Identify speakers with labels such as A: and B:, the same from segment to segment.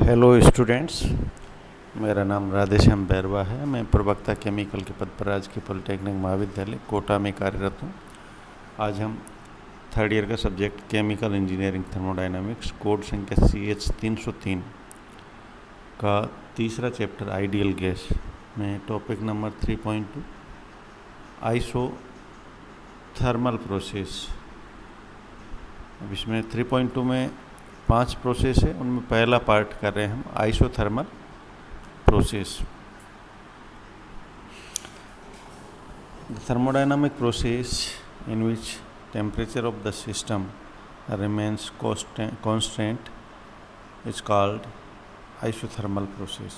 A: Hello students, मेरा नाम राधेश्याम बैरवा है। मैं प्रवक्ता केमिकल के पद पर राजकीय पॉलिटेक्निक महाविद्यालय कोटा में कार्यरत हूँ। आज हम थर्ड ईयर का subject chemical engineering thermodynamics code संख्या CH 303 का तीसरा चैप्टर आइडियल गैस में टॉपिक नंबर 3.2 आइसोथर्मल प्रोसेस। अब इसमें 3.2 में 5 प्रोसेस है, उनमें पहला पार्ट कर रहे हैं हम isothermal process. The thermodynamic process in which temperature of the system remains constant is called isothermal process।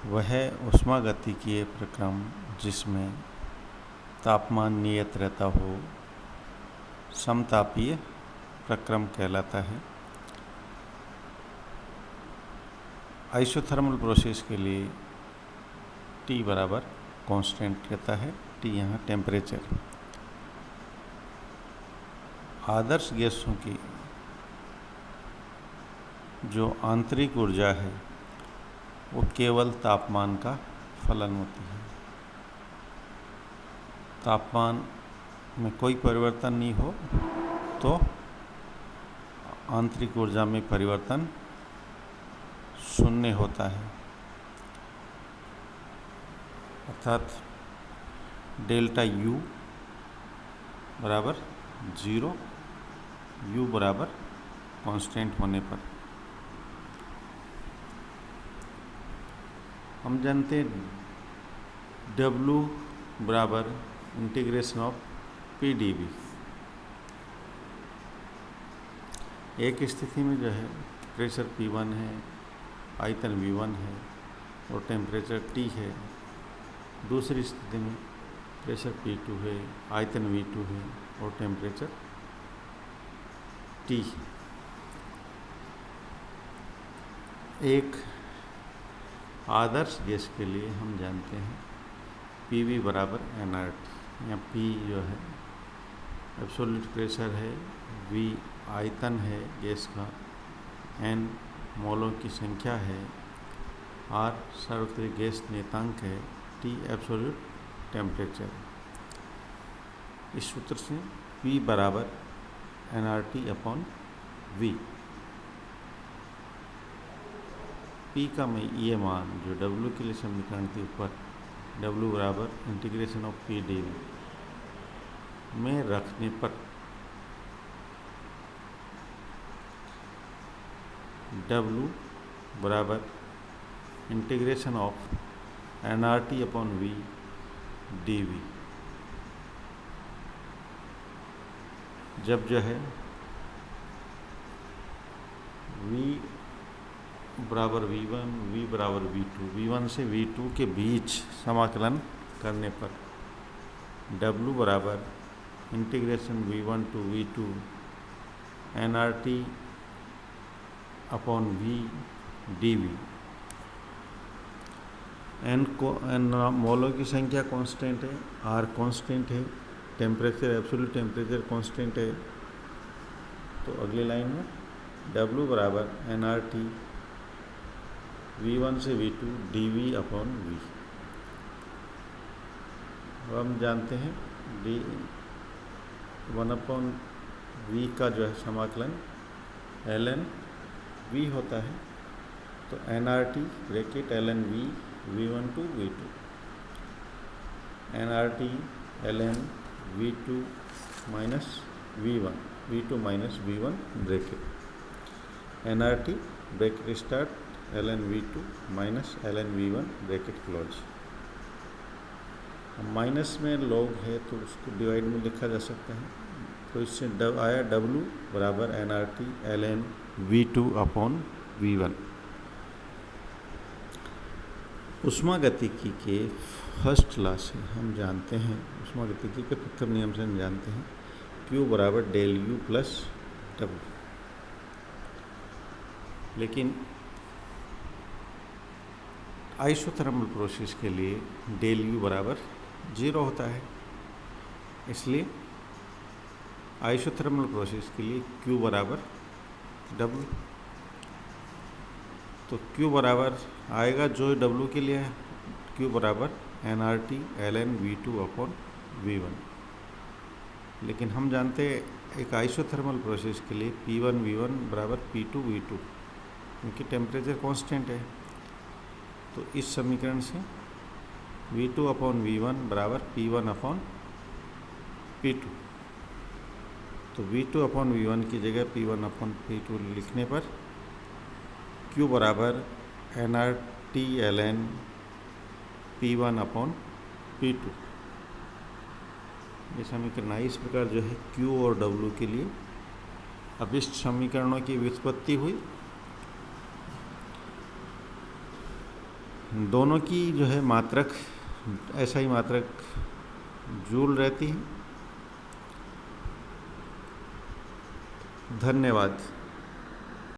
A: वह ऊष्मागतिकीय प्रक्रम जिसमें तापमान नियत रहता हो समतापीय प्रक्रम कहलाता है। आइसोथर्मल प्रोसेस के लिए T बराबर कांस्टेंट रहता है। T यहाँ टेम्परेचर। आदर्श गैसों की जो आंतरिक ऊर्जा है वो केवल तापमान का फलन होती है। तापमान में कोई परिवर्तन नहीं हो तो आंतरिक ऊर्जा में परिवर्तन शून्य होता है, अर्थात डेल्टा U बराबर 0, U बराबर कांस्टेंट होने पर। हम जानते हैं W बराबर इंटीग्रेशन ऑफ PdV। एक स्थिति में जो है प्रेशर P1 है, आयतन V1 है और टेम्परेचर T है। दूसरी स्थिति में प्रेशर P2 है, आयतन V2 है और टेम्परेचर T। एक आदर्श गैस के लिए हम जानते हैं PV बराबर nRT। यहाँ P जो है एब्सोल्यूट प्रेशर है, V आयतन है गैस का, N मोलों की संख्या है, R सार्वत्रिक गैस नियतांक है, T एब्सोल्यूट टेम्परेचर। इस सूत्र से P बराबर nRT अपॉन V। P का मैं ये मान जो W के लिए समीकरण थी ऊपर W बराबर इंटीग्रेशन ऑफ PdV में रखने पर W बराबर integration of nRT upon V dV। जब जो है V बराबर V1, V बराबर V2, V1 से V2 के बीच समाकलन करने पर W बराबर integration V1 to V2 nRT upon V dV। N मोलों की संख्या कांस्टेंट है, R कांस्टेंट है, टेम्परेचर एब्सोल्यूट टेम्परेचर कांस्टेंट है। तो अगली लाइन में W बराबर nRT V1 से V2 dV अपॉन V। अब हम जानते हैं D1 अपॉन V का जो है समाकलन ln V होता है। तो nRT bracket ln V V1 to V2 nRT ln V2 minus V1 V2 minus V1 bracket nRT bracket start ln V2 minus ln V1 bracket close. Minus में log है तो उसको डिवाइड में लिखा जा सकता है। तो इससे आया W बराबर nRT ln V2 upon V1। ऊष्मागतिकी के फर्स्ट लॉ से हम जानते हैं, ऊष्मागतिकी के प्रथम नियम से हम जानते हैं Q बराबर डेल U प्लस W। लेकिन आइसोथर्मल प्रोसेस के लिए डेल U बराबर 0 होता है, इसलिए आइसोथर्मल प्रोसेस के लिए Q बराबर W। तो Q बराबर आएगा जो W के लिए है, Q बराबर nRT ln V2 upon V1। लेकिन हम जानते हैं एक आइसोथर्मल प्रोसेस के लिए P1 V1 बराबर P2 V2, क्योंकि टेम्परेचर कांस्टेंट है। तो इस समीकरण से V2 अपॉन V1 बराबर P1 अपॉन P2। तो V2 अपॉन V1 की जगह P1 अपॉन P2 लिखने पर Q बराबर nRT ln P1 upon P2। ये समीकरण इस प्रकार जो है Q और W के लिए अभिष्ट समीकरणों की व्युत्पत्ति हुई। दोनों की जो है मात्रक SI मात्रक जूल रहती है। धन्यवाद।